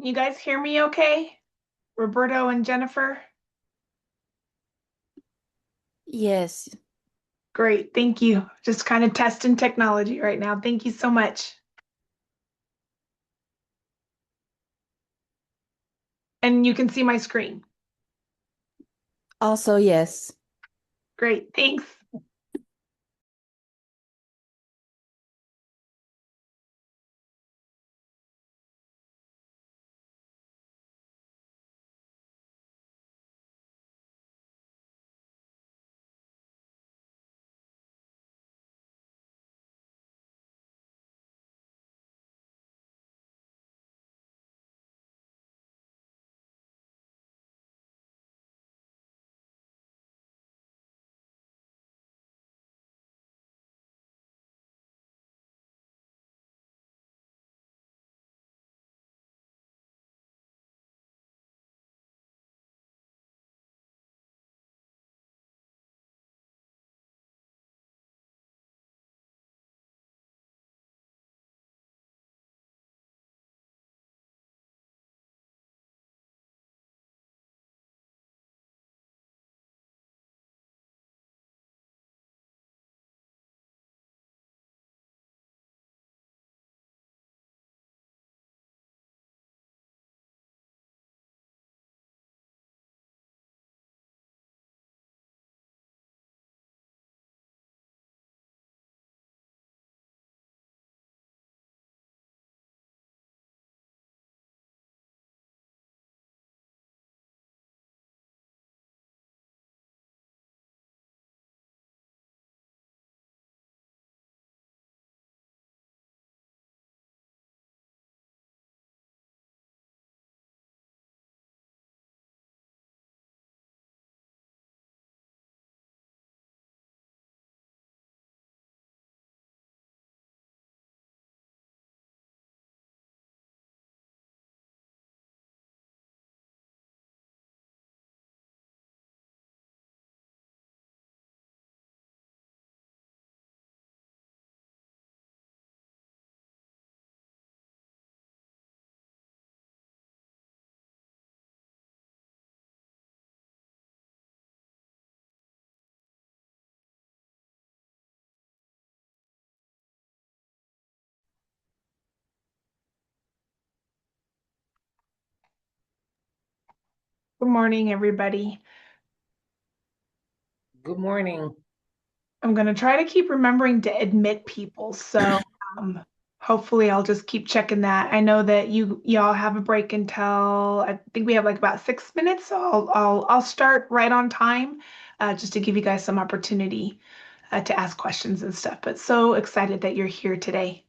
You guys hear me okay? Roberto and Jennifer? Yes. Great, thank you. Just kind of testing technology right now. Thank you so much. And you can see my screen. Also, yes. Great, thanks. Good morning, everybody. Good morning. I'm going to try to keep remembering to admit people. So hopefully I'll just keep checking that. I know that y'all have a break until I think we have like about 6 minutes. So I'll start right on time just to give you guys some opportunity to ask questions and stuff. But so excited that you're here today.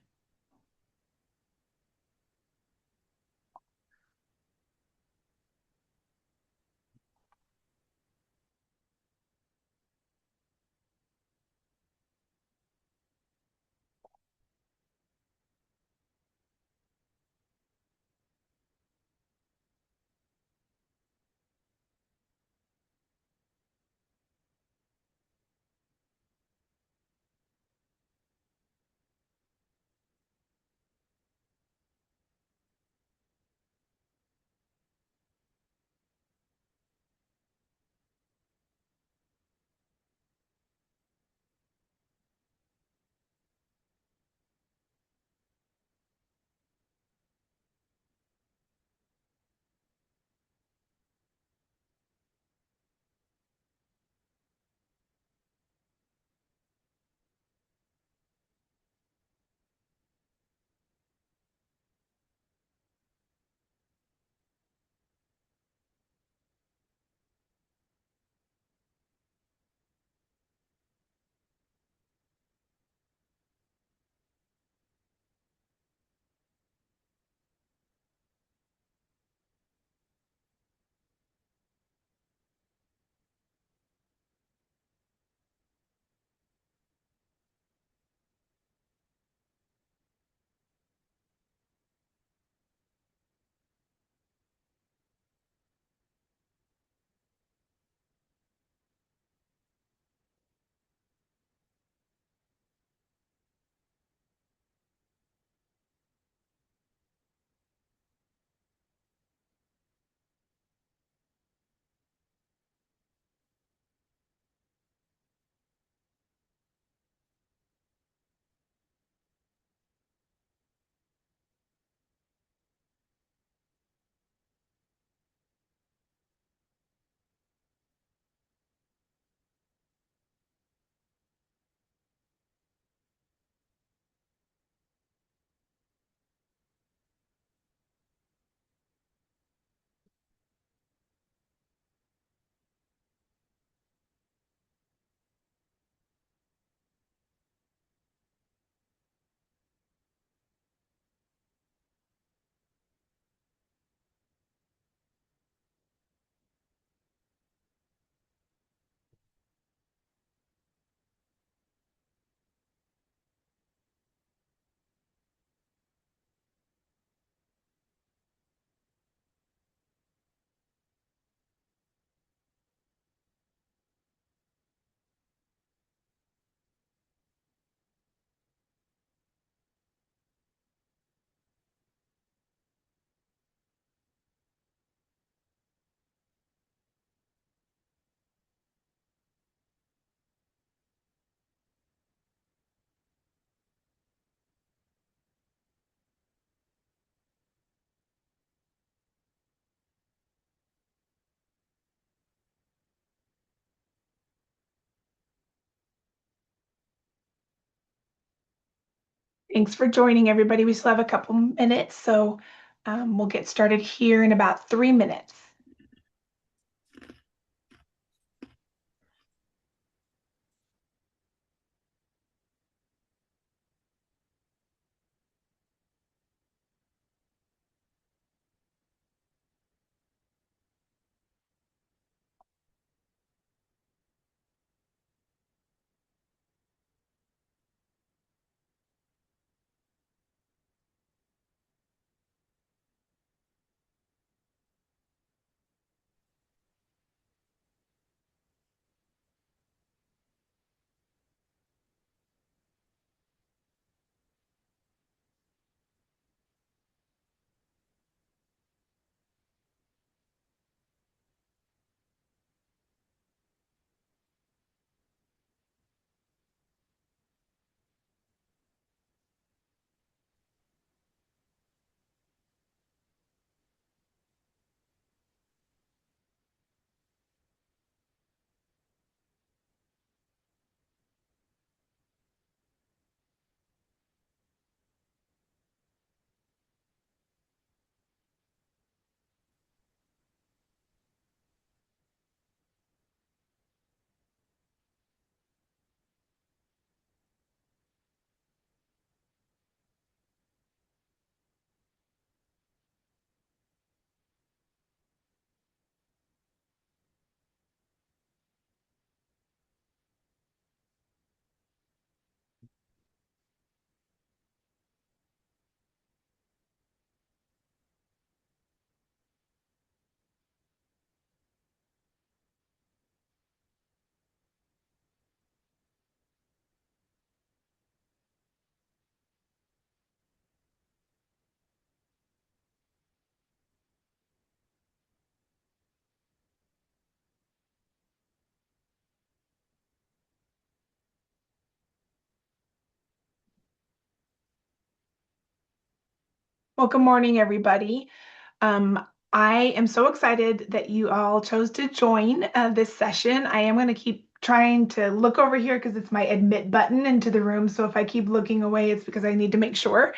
Thanks for joining, everybody. We still have a couple minutes, so we'll get started here in about 3 minutes. Well, good morning, everybody. Um, I am so excited that you all chose to join this session. I am going to keep trying to look over here because it's my admit button into the room. So if I keep looking away, it's because I need to make sure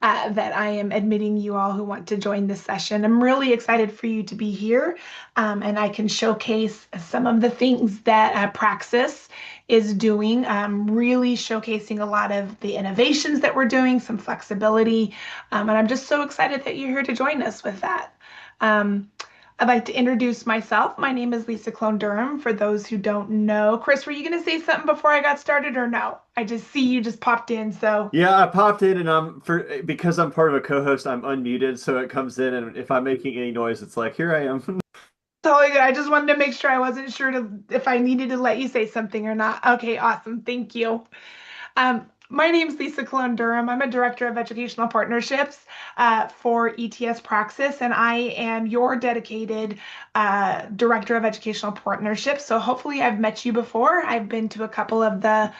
that I am admitting you all who want to join this session. I'm really excited for you to be here, and I can showcase some of the things that Praxis is doing, really showcasing a lot of the innovations that we're doing, some flexibility, and I'm just so excited that you're here to join us with that. Um, I'd like to introduce myself. My name is Lisa Clone Durham. For those who don't know, Chris, were you going to say something before I got started or no? I just see you just popped in. So Yeah, I popped in and because I'm part of a co-host, I'm unmuted, so it comes in and if I'm making any noise, it's like, here I am. totally good. I just wanted to make sure I wasn't sure if I needed to let you say something or not. Okay, awesome. Thank you. My name's Lisa Cologne Durham. I'm a director of educational partnerships for ETS Praxis, and I am your dedicated director of educational partnerships. So hopefully, I've met you before. I've been to a couple of the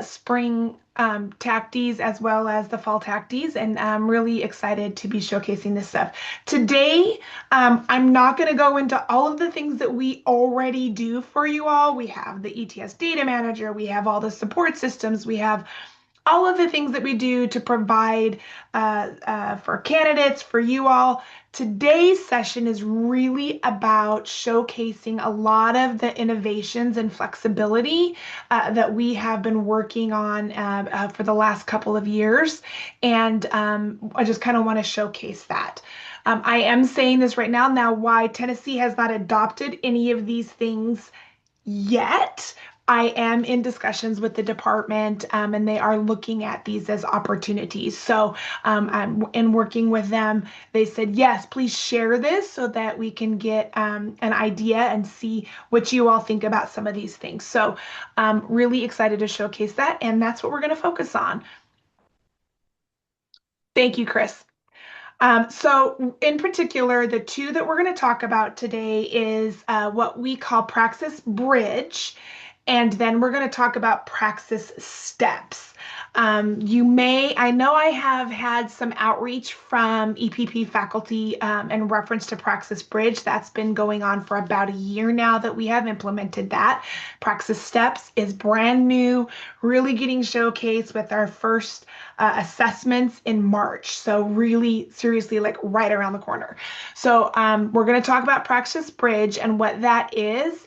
spring tacties as well as the fall tacties, and I'm really excited to be showcasing this stuff. Today, I'm not going to go into all of the things that we already do for you all. We have the ETS data manager, we have all the support systems, we have all of the things that we do to provide for candidates, for you all. Today's session is really about showcasing a lot of the innovations and flexibility that we have been working on for the last couple of years. And I just kind of want to showcase that. I am saying this right now. Now, why Tennessee has not adopted any of these things yet. I am in discussions with the department, and they are looking at these as opportunities. So, I'm in working with them. They said, yes, please share this so that we can get an idea and see what you all think about some of these things. So, really excited to showcase that, and that's what we're going to focus on. Thank you, Chris. So in particular, the two that we're going to talk about today is what we call Praxis Bridge, and then we're going to talk about Praxis Steps. I know I have had some outreach from EPP faculty in reference to Praxis Bridge. That's been going on for about a year now that we have implemented that. Praxis Steps is brand new, really getting showcased with our first assessments in March. So really seriously, like right around the corner. So we're going to talk about Praxis Bridge and what that is.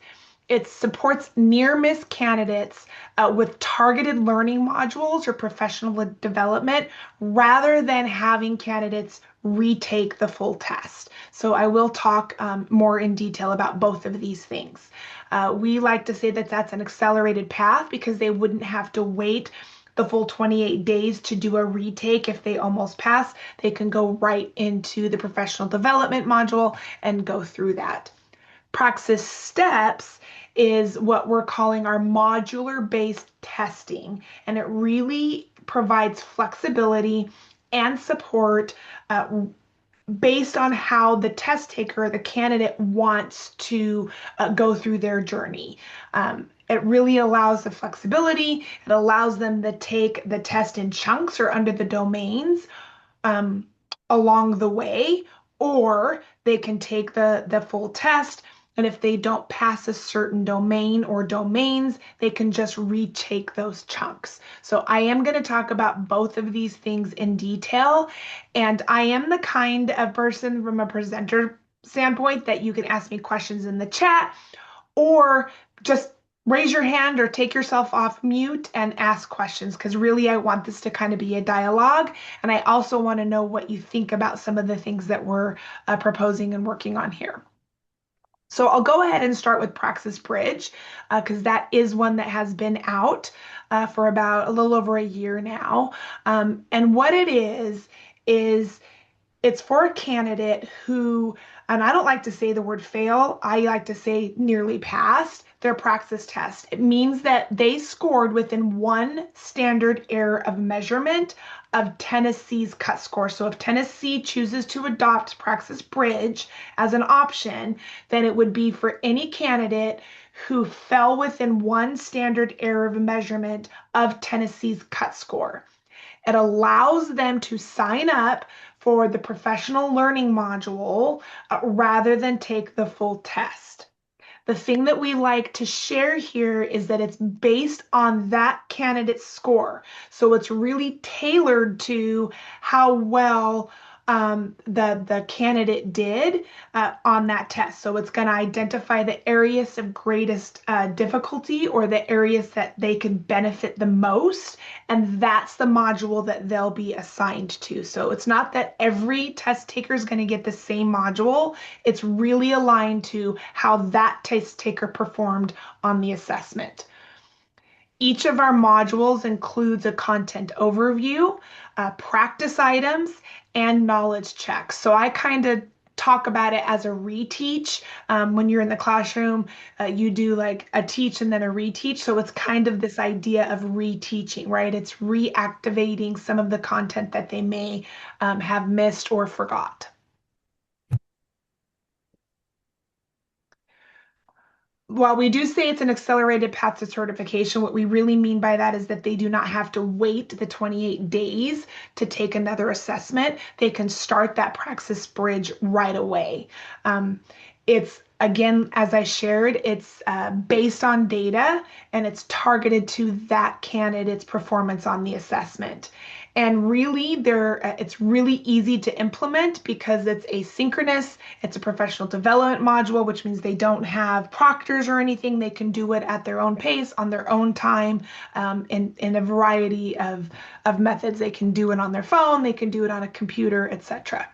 It supports near miss candidates with targeted learning modules or professional development rather than having candidates retake the full test. So I will talk more in detail about both of these things. We like to say that that's an accelerated path because they wouldn't have to wait the full 28 days to do a retake if they almost pass. They can go right into the professional development module and go through that. Praxis Steps is what we're calling our modular based testing, and it really provides flexibility and support based on how the test taker, the candidate, wants to go through their journey. It really allows the flexibility. It allows them to take the test in chunks or under the domains um, along the way, or they can take the full test. And if they don't pass a certain domain or domains, they can just retake those chunks. So I am going to talk about both of these things in detail. And I am the kind of person from a presenter standpoint that you can ask me questions in the chat or just raise your hand or take yourself off mute and ask questions because really I want this to kind of be a dialogue. And I also want to know what you think about some of the things that we're proposing and working on here. So I'll go ahead and start with Praxis Bridge because that is one that has been out for about a little over a year now. And what it is it's for a candidate who, and I don't like to say the word fail, I like to say nearly passed their Praxis test. It means that they scored within one standard error of measurement of Tennessee's cut score. So if Tennessee chooses to adopt Praxis Bridge as an option, then it would be for any candidate who fell within one standard error of measurement of Tennessee's cut score. It allows them to sign up for the professional learning module rather than take the full test. The thing that we like to share here is that it's based on that candidate's score. So it's really tailored to how well the candidate did on that test. So it's going to identify the areas of greatest difficulty or the areas that they can benefit the most. And that's the module that they'll be assigned to. So it's not that every test taker is going to get the same module. It's really aligned to how that test taker performed on the assessment. Each of our modules includes a content overview, practice items, and knowledge checks. So I kind of talk about it as a reteach. When you're in the classroom, you do like a teach and then a reteach. So it's kind of this idea of reteaching, right? It's reactivating some of the content that they may have missed or forgot. While we do say it's an accelerated path to certification, what we really mean by that is that they do not have to wait the 28 days to take another assessment. They can start that Praxis Bridge right away. It's again, as I shared, it's based on data and it's targeted to that candidate's performance on the assessment. And really, it's really easy to implement because it's asynchronous. It's a professional development module, which means they don't have proctors or anything. They can do it at their own pace, on their own time, in a variety of methods. They can do it on their phone, they can do it on a computer, etc.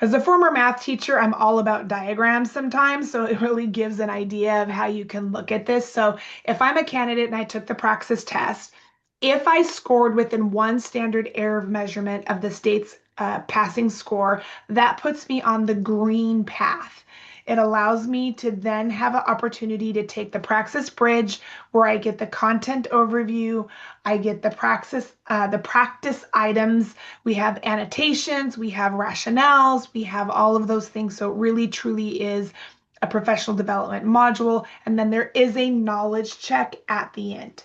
As a former math teacher, I'm all about diagrams sometimes, so it really gives an idea of how you can look at this. So if I'm a candidate and I took the Praxis test, if I scored within one standard error of measurement of the state's passing score, that puts me on the green path. It allows me to then have an opportunity to take the Praxis Bridge where I get the content overview, I get the practice items, we have annotations, we have rationales, we have all of those things. So it really truly is a professional development module. And then there is a knowledge check at the end.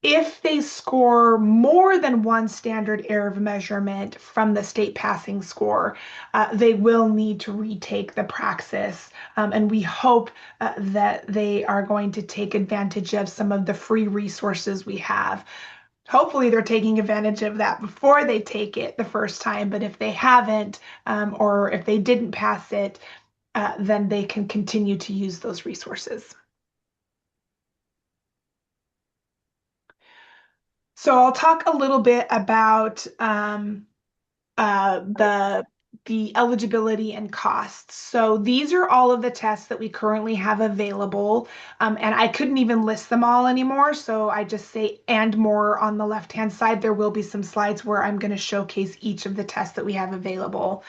If they score more than one standard error of measurement from the state passing score, they will need to retake the praxis. And we hope that they are going to take advantage of some of the free resources we have. Hopefully, they're taking advantage of that before they take it the first time. But if they haven't, or if they didn't pass it, then they can continue to use those resources. So I'll talk a little bit about the eligibility and costs. So these are all of the tests that we currently have available, and I couldn't even list them all anymore. So I just say and more on the left-hand side. There will be some slides where I'm going to showcase each of the tests that we have available.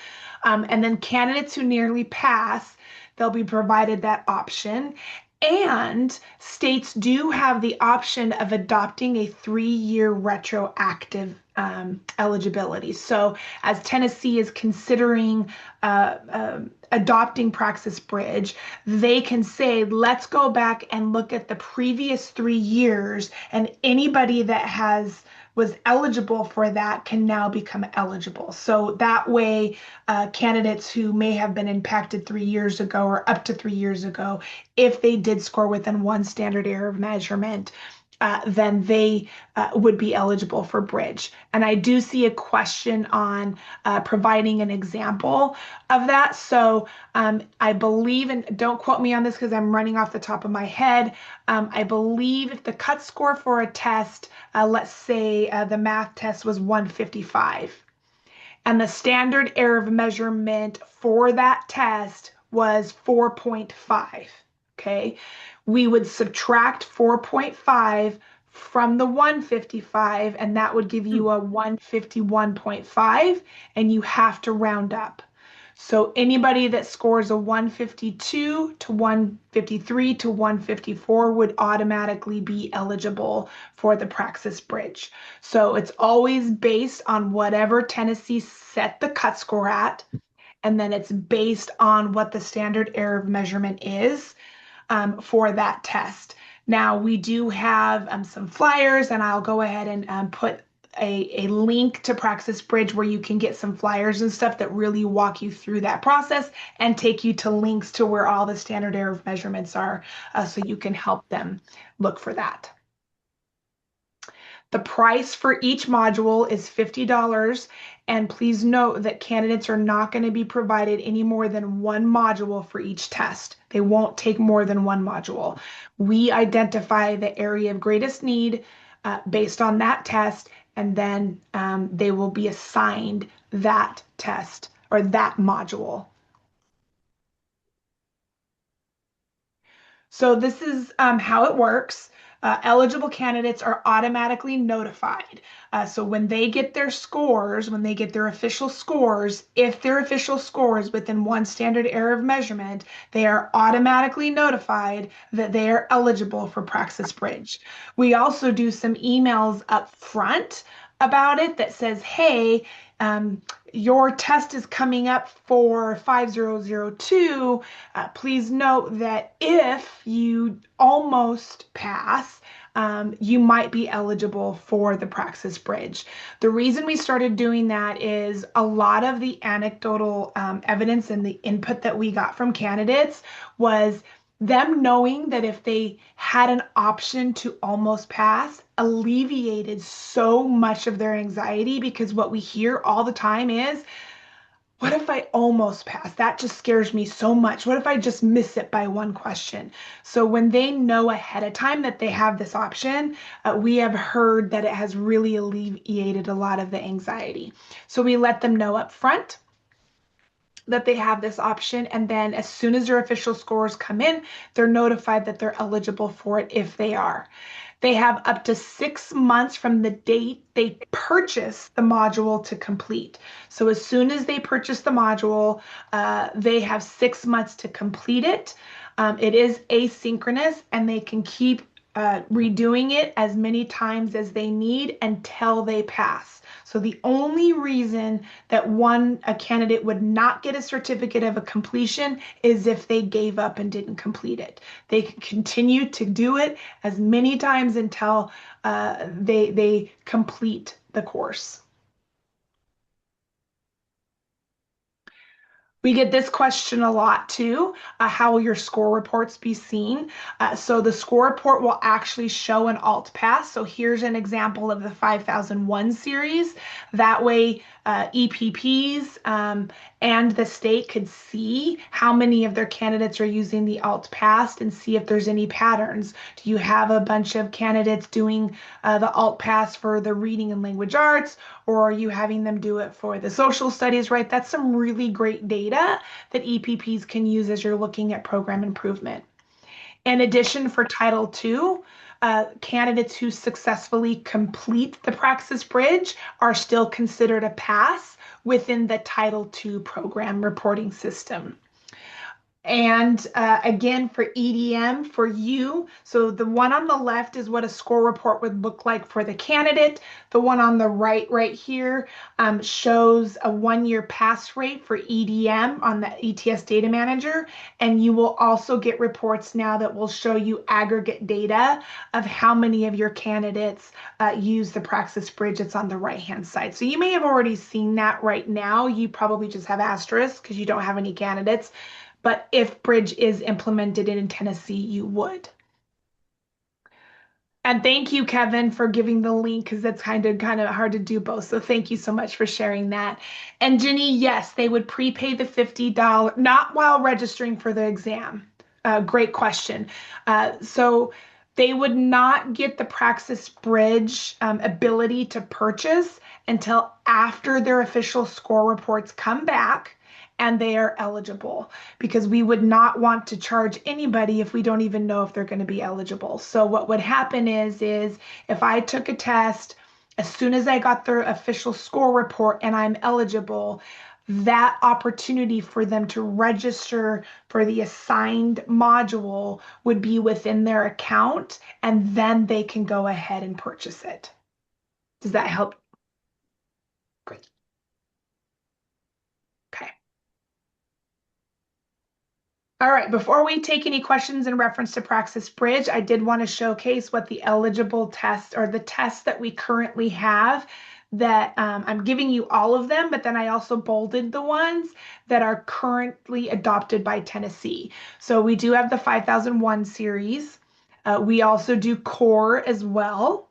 And then candidates who nearly pass, they'll be provided that option. And states do have the option of adopting a 3-year retroactive eligibility. So, as Tennessee is considering adopting Praxis Bridge, they can say, let's go back and look at the previous 3 years, and anybody that was eligible for that can now become eligible. So that way, candidates who may have been impacted 3 years ago or up to 3 years ago, if they did score within one standard error of measurement, then they would be eligible for Bridge. And I do see a question on providing an example of that. So I believe, and don't quote me on this because I'm running off the top of my head, I believe if the cut score for a test, let's say the math test was 155, and the standard error of measurement for that test was 4.5. Okay, we would subtract 4.5 from the 155, and that would give you a 151.5, and you have to round up. So anybody that scores a 152 to 153 to 154 would automatically be eligible for the Praxis Bridge. So it's always based on whatever Tennessee set the cut score at, and then it's based on what the standard error of measurement is for that test. Now we do have some flyers, and I'll go ahead and put a link to Praxis Bridge where you can get some flyers and stuff that really walk you through that process and take you to links to where all the standard error of measurements are, so you can help them look for that. The price for each module is $50, and please note that candidates are not going to be provided any more than one module for each test. They won't take more than one module. We identify the area of greatest need based on that test, and then they will be assigned that test or that module. So this is how it works. Eligible candidates are automatically notified. So when they get their scores, when they get their official scores, if their official score is within one standard error of measurement, they are automatically notified that they are eligible for Praxis Bridge. We also do some emails up front about it that says, hey, your test is coming up for 5002. Please note that if you almost pass, you might be eligible for the Praxis Bridge. The reason we started doing that is a lot of the anecdotal evidence and the input that we got from candidates was them knowing that if they had an option to almost pass, alleviated so much of their anxiety, because what we hear all the time is, what if I almost pass? That just scares me so much. What if I just miss it by one question? So when they know ahead of time that they have this option, we have heard that it has really alleviated a lot of the anxiety. So we let them know up front that they have this option, and then as soon as their official scores come in, they're notified that they're eligible for it if they are. They have up to 6 months from the date they purchase the module to complete. So as soon as they purchase the module, they have 6 months to complete it. It is asynchronous, and they can keep redoing it as many times as they need until they pass. So the only reason that a candidate would not get a certificate of a completion is if they gave up and didn't complete it. They can continue to do it as many times until they complete the course. We get this question a lot too. How will your score reports be seen? So the score report will actually show an alt pass. So here's an example of the 5001 series. That way, EPPs and the state could see how many of their candidates are using the alt pass and see if there's any patterns. Do you have a bunch of candidates doing the alt pass for the reading and language arts, or are you having them do it for the social studies, right? That's some really great data that EPPs can use as you're looking at program improvement. In addition, for Title II, candidates who successfully complete the Praxis Bridge are still considered a pass within the Title II program reporting system. And again, for EDM, for you, so the one on the left is what a score report would look like for the candidate. The one on the right here, shows a 1-year pass rate for EDM on the ETS Data Manager. And you will also get reports now that will show you aggregate data of how many of your candidates use the Praxis Bridge. It's on the right-hand side. So you may have already seen that right now. You probably just have asterisks because you don't have any candidates. But if Bridge is implemented in Tennessee, you would. And thank you, Kevin, for giving the link because that's kind of hard to do both. So thank you so much for sharing that. And Jenny, yes, they would prepay the $50, not while registering for the exam. Great question. So they would not get the Praxis Bridge ability to purchase until after their official score reports come back and they are eligible, because we would not want to charge anybody if we don't even know if they're going to be eligible. So what would happen is if I took a test, as soon as I got their official score report and I'm eligible, that opportunity for them to register for the assigned module would be within their account, and then they can go ahead and purchase it. Does that help? Great. Okay. All right, before we take any questions in reference to Praxis Bridge, I did want to showcase what the eligible tests or the tests that we currently have that I'm giving you all of them, but then I also bolded the ones that are currently adopted by Tennessee. So we do have the 5001 series. We also do core as well.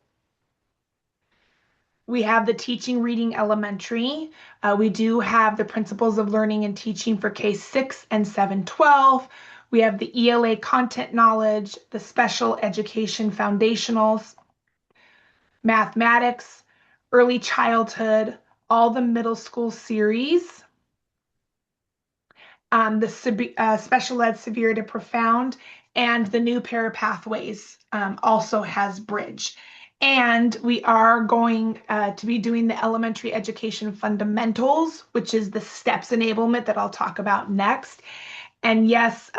We have the teaching reading elementary. We do have the principles of learning and teaching for K6 and 712. We have the ELA content knowledge, the special education foundationals, mathematics, early childhood, all the middle school series, the special ed severe to profound, and the new para pathways also has Bridge. And we are going to be doing the elementary education fundamentals, which is the steps enablement that I'll talk about next. And yes,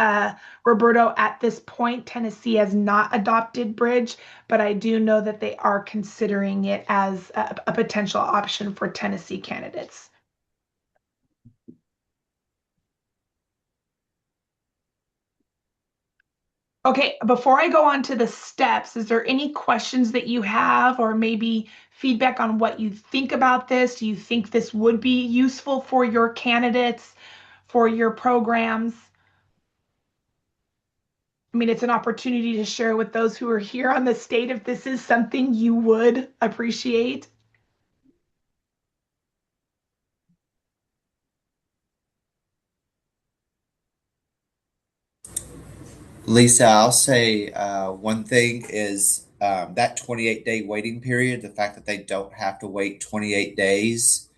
Roberto, at this point, Tennessee has not adopted Bridge, but I do know that they are considering it as a potential option for Tennessee candidates. Okay, before I go on to the steps, is there any questions that you have or maybe feedback on what you think about this? Do you think this would be useful for your candidates, for your programs? I mean, it's an opportunity to share with those who are here on the state if this is something you would appreciate. Lisa, I'll say one thing is that 28-day waiting period, the fact that they don't have to wait 28 days,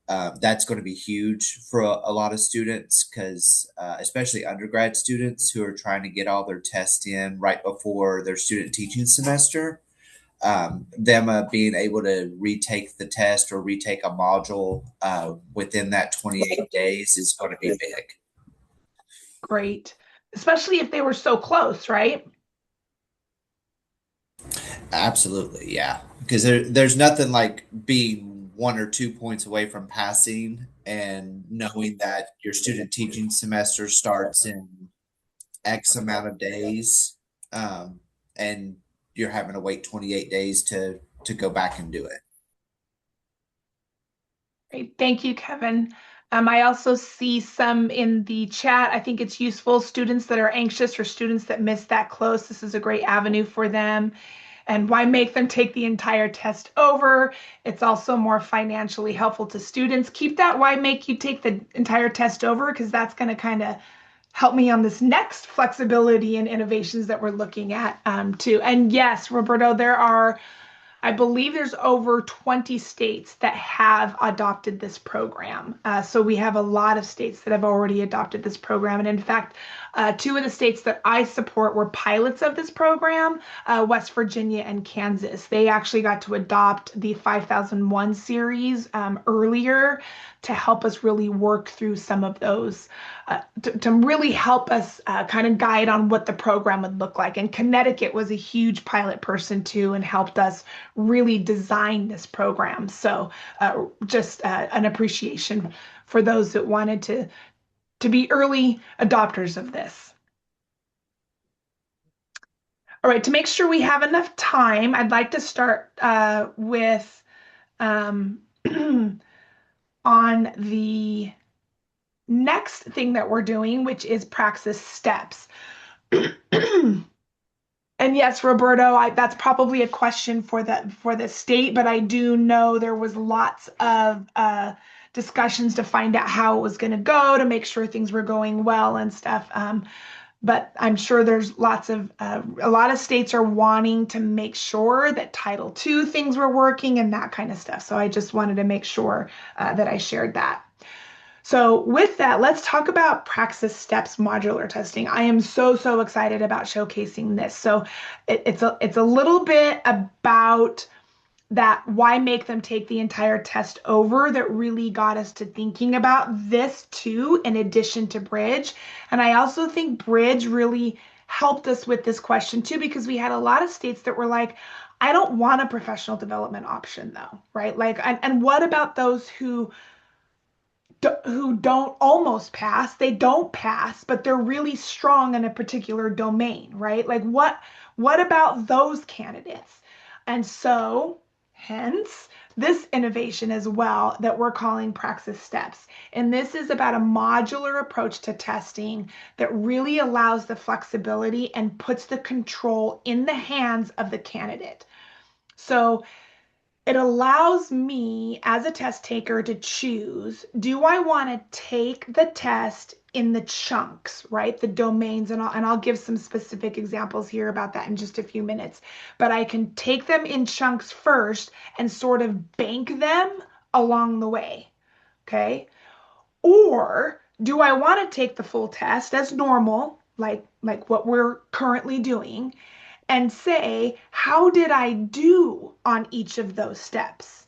that's going to be huge for a lot of students because, especially undergrad students who are trying to get all their tests in right before their student teaching semester, them being able to retake the test or retake a module within that 28 days is going to be big. Great, especially if they were so close, right? Absolutely, yeah. Because there's nothing like being 1 or 2 points away from passing and knowing that your student teaching semester starts in X amount of days, um, and you're having to wait 28 days to go back and do it. Great. Thank you, Kevin. I also see some in the chat. I think it's useful. Students that are anxious or students that miss that close, this is a great avenue for them. And why make them take the entire test over? It's also more financially helpful to students. Keep that why make you take the entire test over, because that's going to kind of help me on this next flexibility and innovations that we're looking at too. And yes, Roberto, I believe there's over 20 states that have adopted this program. So we have a lot of states that have already adopted this program. And in fact, two of the states that I support were pilots of this program, West Virginia and Kansas. They actually got to adopt the 5001 series earlier to help us really work through some of those, to really help us kind of guide on what the program would look like. And Connecticut was a huge pilot person too and helped us really design this program. So just an appreciation for those that wanted to be early adopters of this. All right, to make sure we have enough time, I'd like to start with um, on the next thing that we're doing, which is Praxis Steps. And yes, Roberto, that's probably a question for the state, but I do know there was lots of discussions to find out how it was going to go, to make sure things were going well and stuff. But I'm sure there's lots of a lot of states are wanting to make sure that Title II things were working and that kind of stuff. So I just wanted to make sure that I shared that. So with that, let's talk about Praxis Steps modular testing. I am so excited about showcasing this. So it's a little bit about that why make them take the entire test over that really got us to thinking about this too, in addition to Bridge. And I also think Bridge really helped us with this question too, because we had a lot of states that were like, I don't want a professional development option though, right? Like, and what about those who don't almost pass, they don't pass, but they're really strong in a particular domain, right? Like what about those candidates? And so hence this innovation as well that we're calling Praxis Steps. And this is about a modular approach to testing that really allows the flexibility and puts the control in the hands of the candidate. So it allows me as a test taker to choose, do I want to take the test in the chunks, right? The domains, and I'll give some specific examples here about that in just a few minutes. But I can take them in chunks first and sort of bank them along the way, okay? Or do I want to take the full test as normal, like what we're currently doing, and say, how did I do on each of those steps?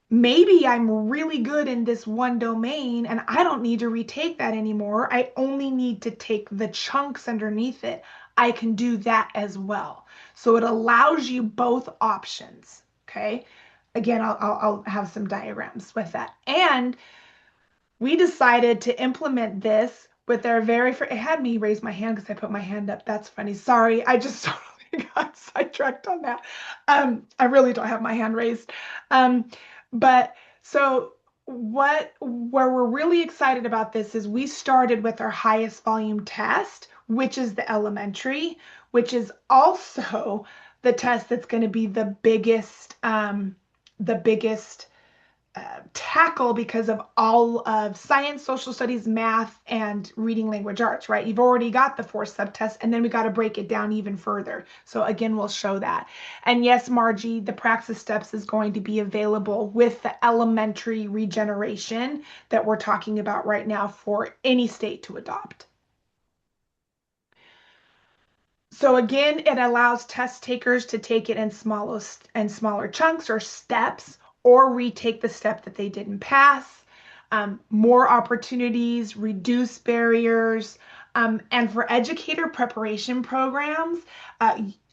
Maybe I'm really good in this one domain and I don't need to retake that anymore. I only need to take the chunks underneath it. I can do that as well. So it allows you both options. Okay. Again, I'll have some diagrams with that. And we decided to implement this with our very first, it had me raise my hand because I put my hand up. That's funny. Sorry. I just totally got sidetracked on that. I really don't have my hand raised. But so where we're really excited about this is we started with our highest volume test, which is the elementary, which is also the test that's going to be the biggest tackle because of all of science, social studies, math, and reading language arts, right? You've already got the 4 subtests, and then we got to break it down even further. So again, we'll show that. And yes, Margie, the Praxis Steps is going to be available with the elementary regeneration that we're talking about right now for any state to adopt. So again, it allows test takers to take it in smaller chunks or steps, or retake the step that they didn't pass. More opportunities, reduce barriers, and for educator preparation programs,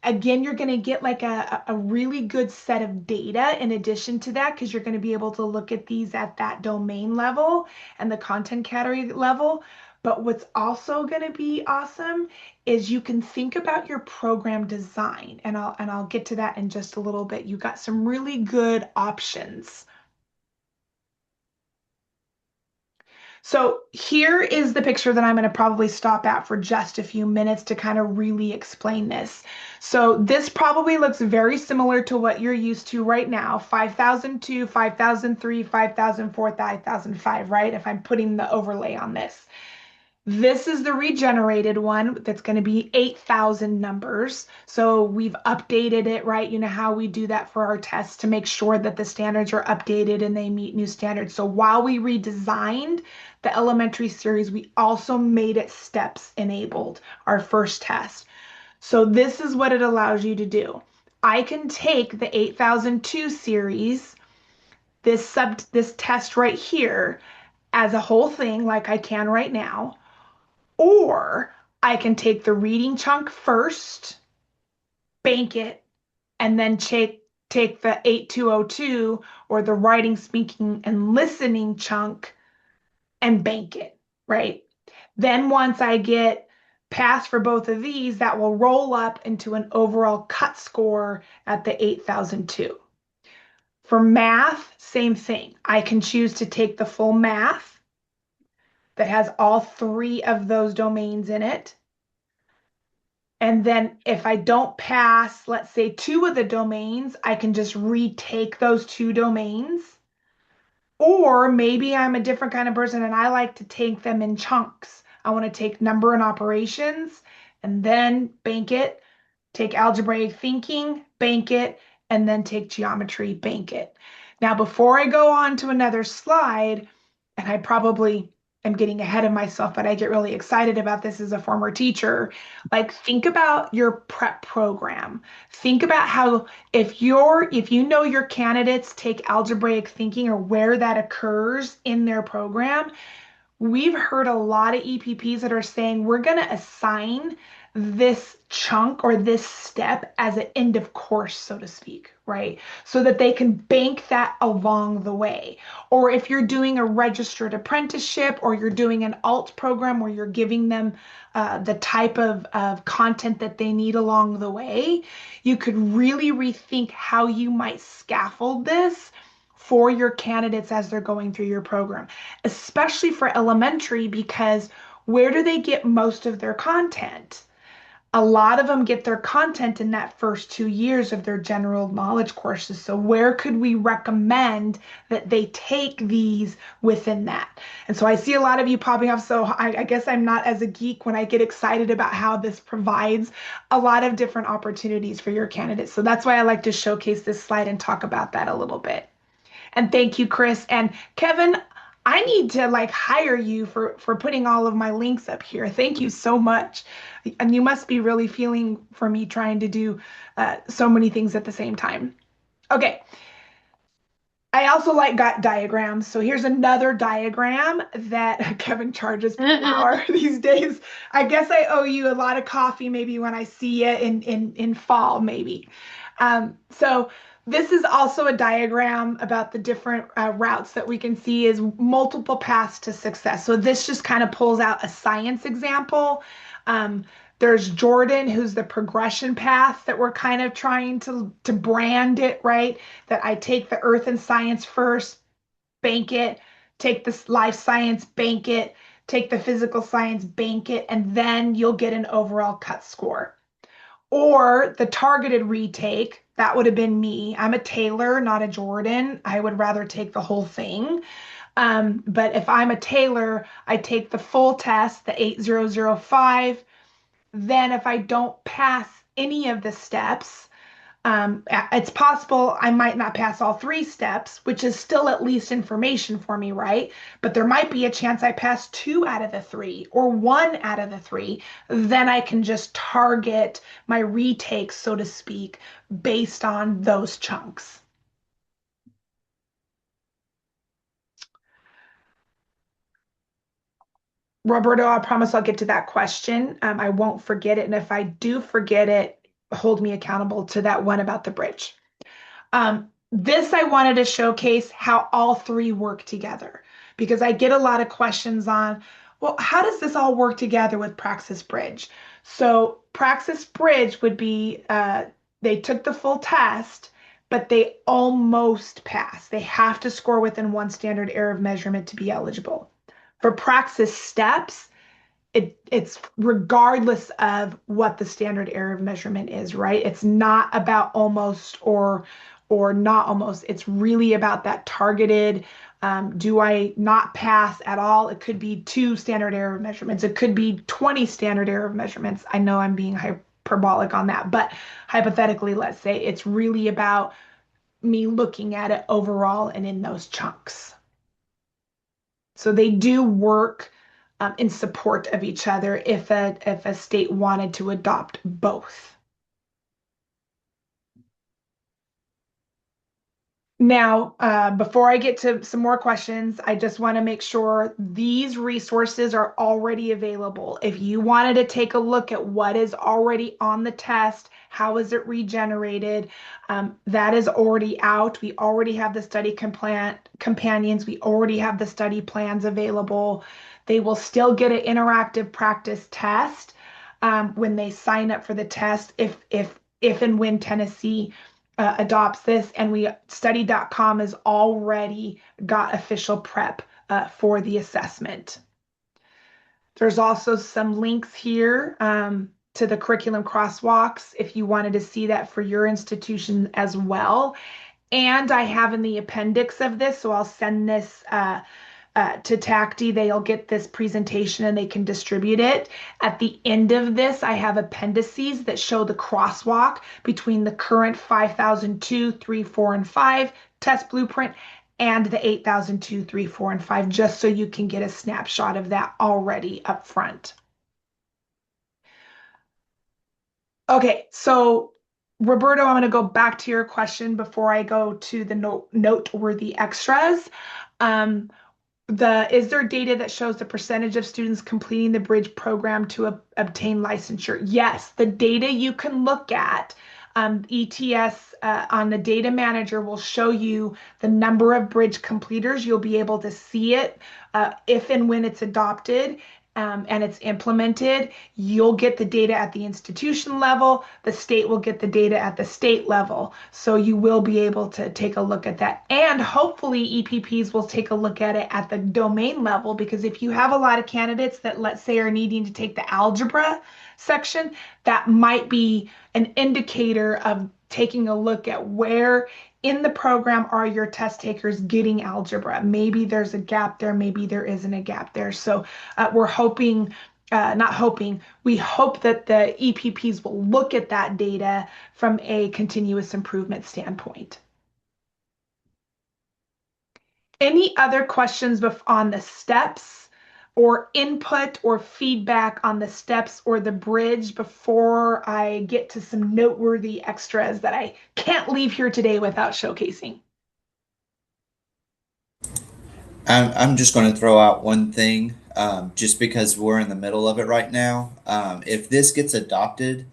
Again, you're going to get like a really good set of data in addition to that, because you're going to be able to look at these at that domain level and the content category level. But what's also going to be awesome is you can think about your program design, and I'll get to that in just a little bit. You got some really good options. So here is the picture that I'm going to probably stop at for just a few minutes to kind of really explain this. So this probably looks very similar to what you're used to right now, 5002, 5003, 5004, 5005, right? If I'm putting the overlay on this. This is the regenerated one that's going to be 8,000 numbers. So we've updated it, right? You know how we do that for our tests to make sure that the standards are updated and they meet new standards. So while we redesigned the elementary series, we also made it steps enabled, our first test. So this is what it allows you to do. I can take the 8002 series, this test right here, as a whole thing like I can right now. Or I can take the reading chunk first, bank it, and then take the 8202 or the writing, speaking, and listening chunk and bank it, right? Then once I get passed for both of these, that will roll up into an overall cut score at the 8002. For math, same thing. I can choose to take the full math that has all three of those domains in it. And then if I don't pass, let's say two of the domains, I can just retake those two domains. Or maybe I'm a different kind of person and I like to take them in chunks. I want to take number and operations and then bank it, take algebraic thinking, bank it, and then take geometry, bank it. Now, before I go on to another slide, and I probably am getting ahead of myself, but I get really excited about this as a former teacher. Like, think about your prep program. Think about how if you know your candidates take algebraic thinking or where that occurs in their program. We've heard a lot of EPPs that are saying we're going to assign this chunk or this step as an end of course, so to speak, right? So that they can bank that along the way. Or if you're doing a registered apprenticeship or you're doing an alt program where you're giving them the type of content that they need along the way, you could really rethink how you might scaffold this for your candidates as they're going through your program, especially for elementary, because where do they get most of their content? A lot of them get their content in that first 2 years of their general knowledge courses. So where could we recommend that they take these within that? And so I see a lot of you popping up. So I guess I'm not as a geek when I get excited about how this provides a lot of different opportunities for your candidates. So that's why I like to showcase this slide and talk about that a little bit. And thank you, Chris. And Kevin, I need to like hire you for putting all of my links up here. Thank you so much. And you must be really feeling for me trying to do so many things at the same time. Okay. I also like diagrams. So here's another diagram that Kevin charges per hour these days. I guess I owe you a lot of coffee maybe when I see you in fall, maybe. So this is also a diagram about the different routes that we can see as multiple paths to success. So this just kind of pulls out a science example. There's Jordan, who's the progression path that we're kind of trying to brand it, right? That I take the earth and science first, bank it, take the life science, bank it, take the physical science, bank it, and then you'll get an overall cut score. Or the targeted retake, that would have been me. I'm a Taylor, not a Jordan. I would rather take the whole thing. But if I'm a Taylor, I take the full test, the 8005. Then if I don't pass any of the steps, it's possible I might not pass all three steps, which is still at least information for me, right? But there might be a chance I pass two out of the three or one out of the three. Then I can just target my retakes, so to speak, based on those chunks. Roberto, I promise I'll get to that question. I won't forget it. And if I do forget it, hold me accountable to that one about the bridge. This I wanted to showcase how all three work together because I get a lot of questions on, well, how does this all work together with Praxis Bridge? So Praxis Bridge would be they took the full test, but they almost pass. They have to score within one standard error of measurement to be eligible. For Praxis Steps, it's regardless of what the standard error of measurement is, right? It's not about almost or not almost. It's really about that targeted. Do I not pass at all? It could be 2 standard error of measurements. It could be 20 standard error of measurements. I know I'm being hyperbolic on that, but hypothetically, let's say it's really about me looking at it overall and in those chunks. So they do work in support of each other if a state wanted to adopt both. Now, before I get to some more questions, I just want to make sure these resources are already available. If you wanted to take a look at what is already on the test, how is it regenerated, that is already out. We already have the study companions. We already have the study plans available. They will still get an interactive practice test when they sign up for the test if and when Tennessee adopts this, and study.com has already got official prep for the assessment. There's also some links here to the curriculum crosswalks if you wanted to see that for your institution as well. And I have in the appendix of this, so I'll send this to TACTI. They'll get this presentation and they can distribute it. At the end of this, I have appendices that show the crosswalk between the current 5002, 3, 4, and 5 test blueprint and the 8002, 3, 4, and 5, just so you can get a snapshot of that already up front. Okay, so Roberto, I'm going to go back to your question before I go to the noteworthy extras. Is there data that shows the percentage of students completing the bridge program to obtain licensure? Yes, the data you can look at. ETS on the data manager will show you the number of bridge completers. You'll be able to see it if and when it's adopted. And it's implemented, you'll get the data at the institution level, the state will get the data at the state level. So you will be able to take a look at that. And hopefully EPPs will take a look at it at the domain level, because if you have a lot of candidates that, let's say, are needing to take the algebra section, that might be an indicator of taking a look at where in the program are your test takers getting algebra. Maybe there's a gap there, maybe there isn't a gap there. So we're hoping, not hoping, we hope that the EPPs will look at that data from a continuous improvement standpoint. Any other questions on the steps or input or feedback on the steps or the bridge before I get to some noteworthy extras that I can't leave here today without showcasing? I'm just going to throw out one thing, just because we're in the middle of it right now. If this gets adopted,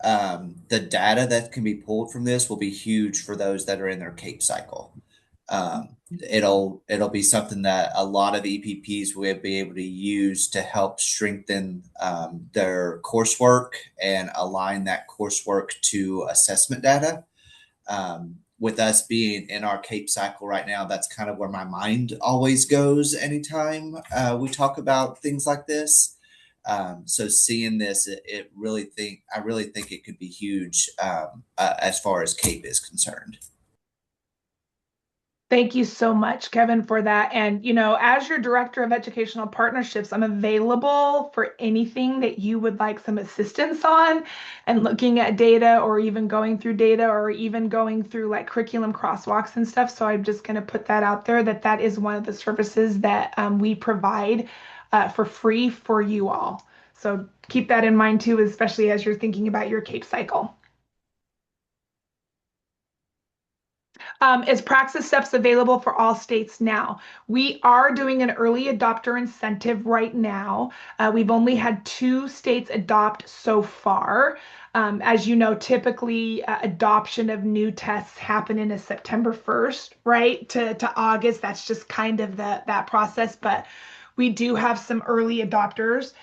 the data that can be pulled from this will be huge for those that are in their CAPE cycle. It'll be something that a lot of EPPs will be able to use to help strengthen their coursework and align that coursework to assessment data. With us being in our CAPE cycle right now, that's kind of where my mind always goes anytime we talk about things like this. So seeing this, I really think it could be huge as far as CAPE is concerned. Thank you so much, Kevin, for that. And, as your Director of Educational Partnerships, I'm available for anything that you would like some assistance on, and looking at data, or even going through data, or even going through like curriculum crosswalks and stuff. So I'm just going to put that out there, that is one of the services that we provide for free for you all. So keep that in mind too, especially as you're thinking about your CAPE cycle. Is Praxis Steps available for all states now? We are doing an early adopter incentive right now. We've only had 2 states adopt so far. As you know, typically adoption of new tests happen in a September 1st, right, to August. That's just kind of that process. But we do have some early adopters.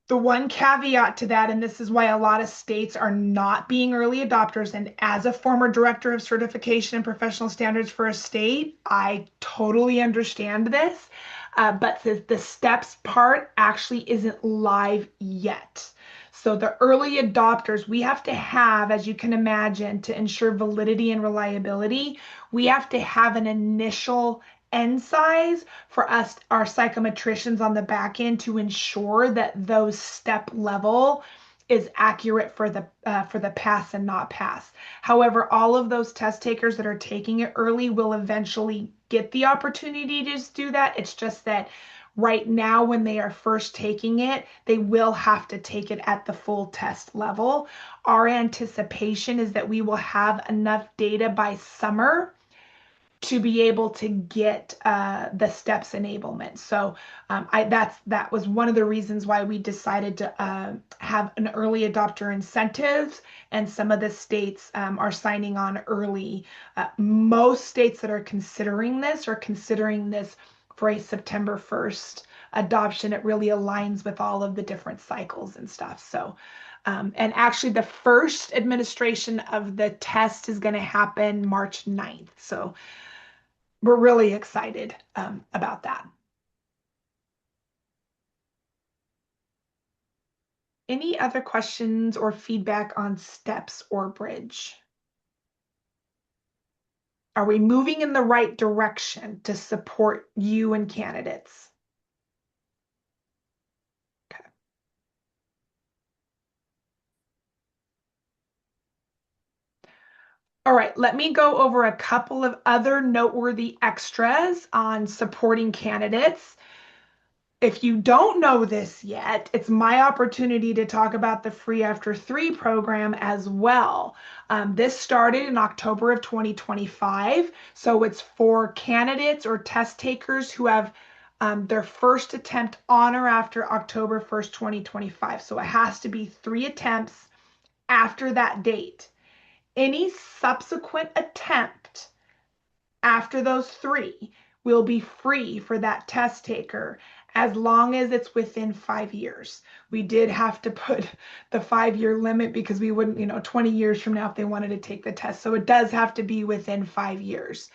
The one caveat to that, and this is why a lot of states are not being early adopters, and as a former director of certification and professional standards for a state, I totally understand this, but the steps part actually isn't live yet. So the early adopters, we have to have, as you can imagine, to ensure validity and reliability, we have to have an initial N size for us, our psychometricians on the back end, to ensure that those step level is accurate for the pass and not pass. However, all of those test takers that are taking it early will eventually get the opportunity to just do that. It's just that right now, when they are first taking it, they will have to take it at the full test level. Our anticipation is that we will have enough data by summer to be able to get the steps enablement. So that was one of the reasons why we decided to have an early adopter incentives, and some of the states are signing on early. Most states that are considering this are considering this for a September 1st adoption. It really aligns with all of the different cycles and stuff. So and actually the first administration of the test is going to happen March 9th. So we're really excited about that. Any other questions or feedback on steps or bridge? Are we moving in the right direction to support you and candidates? Okay. All right, let me go over a couple of other noteworthy extras on supporting candidates. If you don't know this yet, it's my opportunity to talk about the Free After 3 program as well. This started in October of 2025, so it's for candidates or test takers who have their first attempt on or after October 1st, 2025. So it has to be 3 attempts after that date. Any subsequent attempt after those 3 will be free for that test taker as long as it's within 5 years. We did have to put the 5-year limit because we wouldn't, 20 years from now if they wanted to take the test. So it does have to be within 5 years.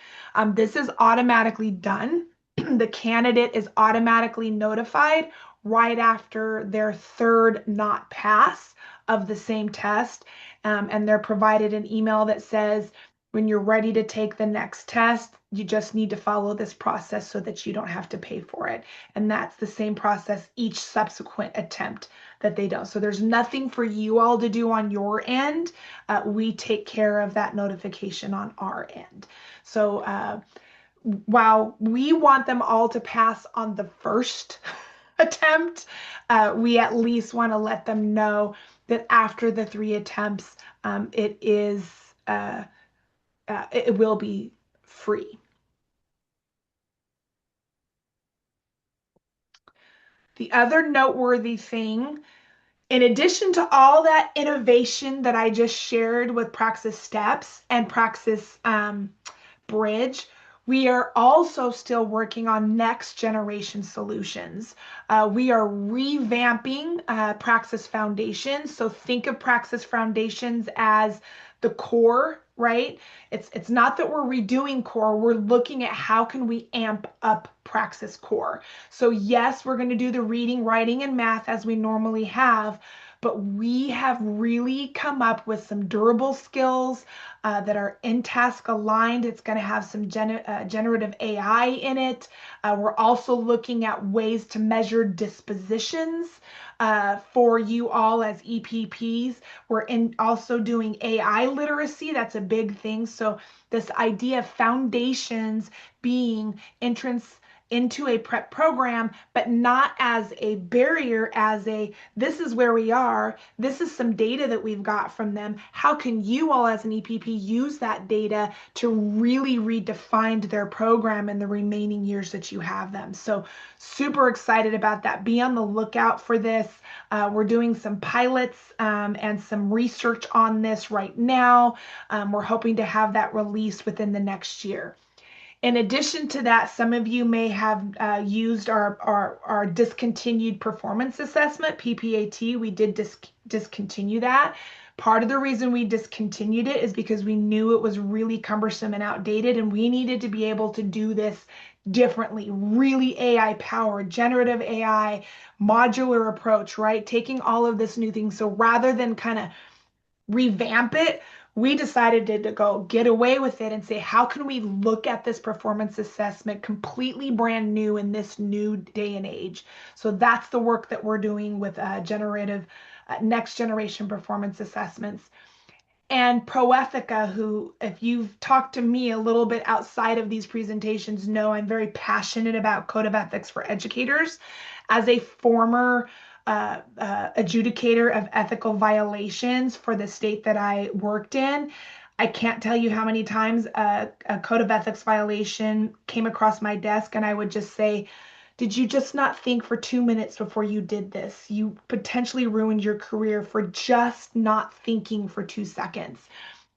This is automatically done. The candidate is automatically notified right after their 3rd not pass of the same test. And they're provided an email that says, when you're ready to take the next test, you just need to follow this process so that you don't have to pay for it. And that's the same process each subsequent attempt that they do. So there's nothing for you all to do on your end. We take care of that notification on our end. So while we want them all to pass on the first attempt, we at least want to let them know that after the 3 attempts, it will be free. The other noteworthy thing, in addition to all that innovation that I just shared with Praxis Steps and Praxis Bridge, we are also still working on next generation solutions. We are revamping Praxis Foundations. So think of Praxis Foundations as the core, right? It's not that we're redoing core, we're looking at how can we amp up Praxis core. So yes, we're going to do the reading, writing, and math as we normally have, but we have really come up with some durable skills that are in task aligned. It's going to have some generative AI in it. We're also looking at ways to measure dispositions for you all as EPPs. We're also doing AI literacy. That's a big thing. So this idea of foundations being entrance into a prep program, but not as a barrier, as a this is where we are, this is some data that we've got from them. How can you all as an EPP use that data to really redefine their program in the remaining years that you have them? So super excited about that. Be on the lookout for this. We're doing some pilots and some research on this right now. We're hoping to have that released within the next year. In addition to that, some of you may have used our discontinued performance assessment, PPAT. We did discontinue that. Part of the reason we discontinued it is because we knew it was really cumbersome and outdated, and we needed to be able to do this differently, really AI powered, generative AI, modular approach, right? Taking all of this new thing. So rather than kind of revamp it, we decided to go get away with it and say, how can we look at this performance assessment completely brand new in this new day and age? So that's the work that we're doing with generative next generation performance assessments. And Proethica, who, if you've talked to me a little bit outside of these presentations, know I'm very passionate about code of ethics for educators. As a former adjudicator of ethical violations for the state that I worked in, I can't tell you how many times a code of ethics violation came across my desk, and I would just say, did you just not think for 2 minutes before you did this? You potentially ruined your career for just not thinking for 2 seconds.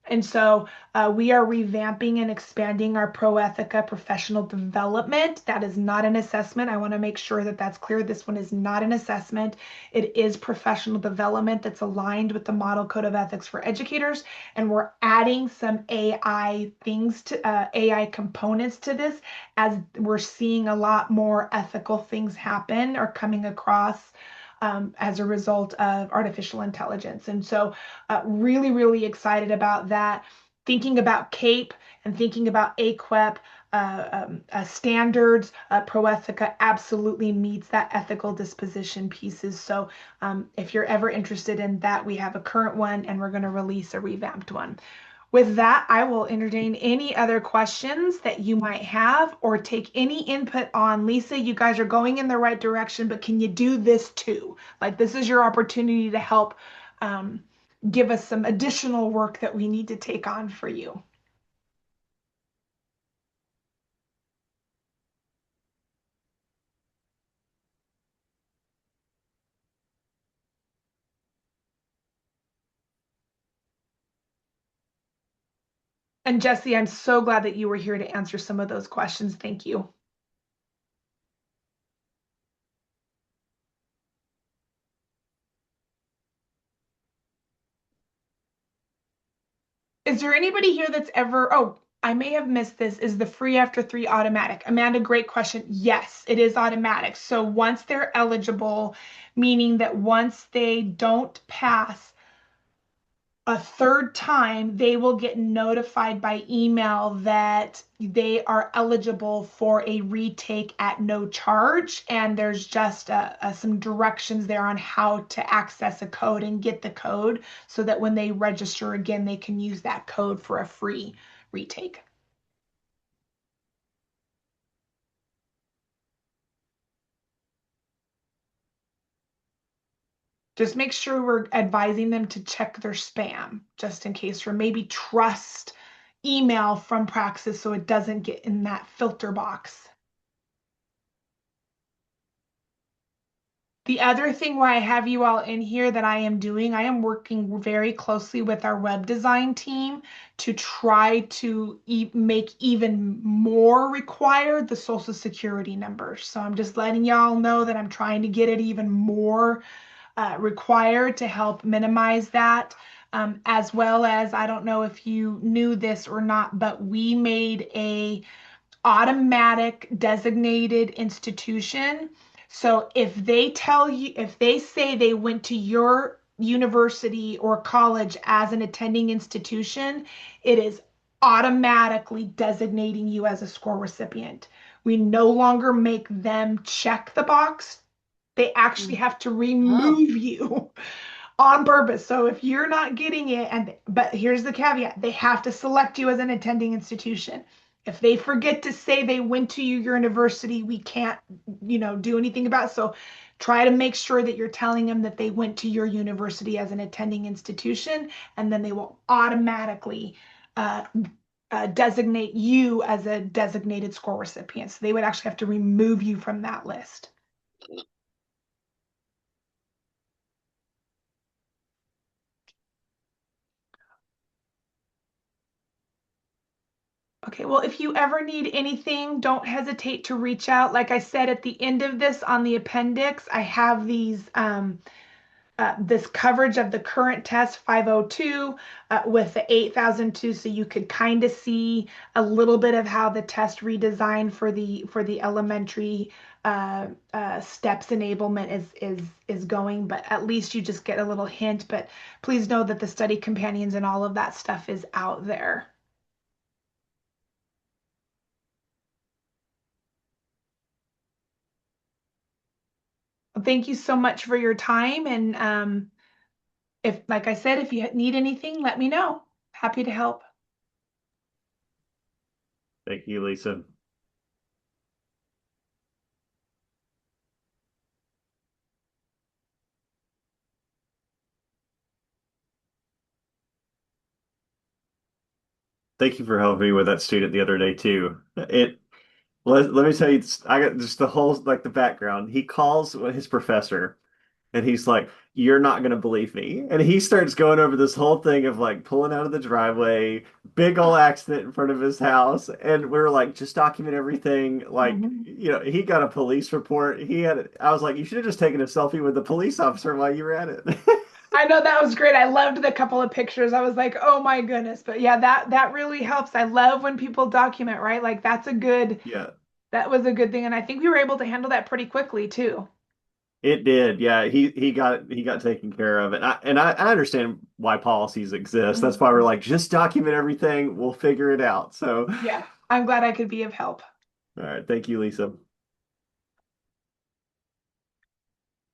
And so we are revamping and expanding our Proethica professional development. That is not an assessment. I want to make sure that that's clear. This one is not an assessment. It is professional development that's aligned with the Model Code of Ethics for Educators. And we're adding some AI things to AI components to this, as we're seeing a lot more ethical things happen or coming across as a result of artificial intelligence. And so really, really excited about that. Thinking about CAPE and thinking about AQUEP standards, Proethica absolutely meets that ethical disposition pieces. So if you're ever interested in that, we have a current one and we're going to release a revamped one. With that, I will entertain any other questions that you might have or take any input on, Lisa, you guys are going in the right direction, but can you do this too? Like, this is your opportunity to help give us some additional work that we need to take on for you. And Jesse, I'm so glad that you were here to answer some of those questions. Thank you. Is there anybody here that's ever, oh, I may have missed this. Is the free after 3 automatic? Amanda, great question. Yes, it is automatic. So once they're eligible, meaning that once they don't pass a third time, they will get notified by email that they are eligible for a retake at no charge. And there's just some directions there on how to access a code and get the code so that when they register again, they can use that code for a free retake. Just make sure we're advising them to check their spam just in case, or maybe trust email from Praxis so it doesn't get in that filter box. The other thing why I have you all in here that I am doing, I am working very closely with our web design team to try to make even more required the social security numbers. So I'm just letting y'all know that I'm trying to get it even more required to help minimize that. As well as, I don't know if you knew this or not, but we made a automatic designated institution. So if they tell you, if they say they went to your university or college as an attending institution, it is automatically designating you as a score recipient. We no longer make them check the box. They actually have to remove you on purpose. So if you're not getting it, but here's the caveat, they have to select you as an attending institution. If they forget to say they went to your university, we can't, do anything about it. So try to make sure that you're telling them that they went to your university as an attending institution, and then they will automatically uh, designate you as a designated score recipient. So they would actually have to remove you from that list. Okay, well, if you ever need anything, don't hesitate to reach out. Like I said, at the end of this on the appendix, I have this coverage of the current test 502 with the 8002, so you could kind of see a little bit of how the test redesigned for the elementary steps enablement is going. But at least you just get a little hint. But please know that the study companions and all of that stuff is out there. Thank you so much for your time. And if, like I said, if you need anything, let me know. Happy to help. Thank you, Lisa. Thank you for helping me with that student the other day too. Let me tell you, I got just the whole like the background. He calls his professor and he's like, "You're not gonna believe me." And he starts going over this whole thing of like pulling out of the driveway, big old accident in front of his house, and we are like, "Just document everything." Like, Mhm. he got a police report. I was like, "You should have just taken a selfie with the police officer while you were at it." I know that was great. I loved the couple of pictures. I was like, oh my goodness. But yeah, that really helps. I love when people document, right? Like Yeah, that was a good thing. And I think we were able to handle that pretty quickly too. it did. Yeah, he got taken care of, and I understand why policies exist. That's why we're Mhm. like, just document everything. We'll figure it out. So, Yeah, I'm glad I could be of help. all right, thank you, Lisa.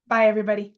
Bye, everybody.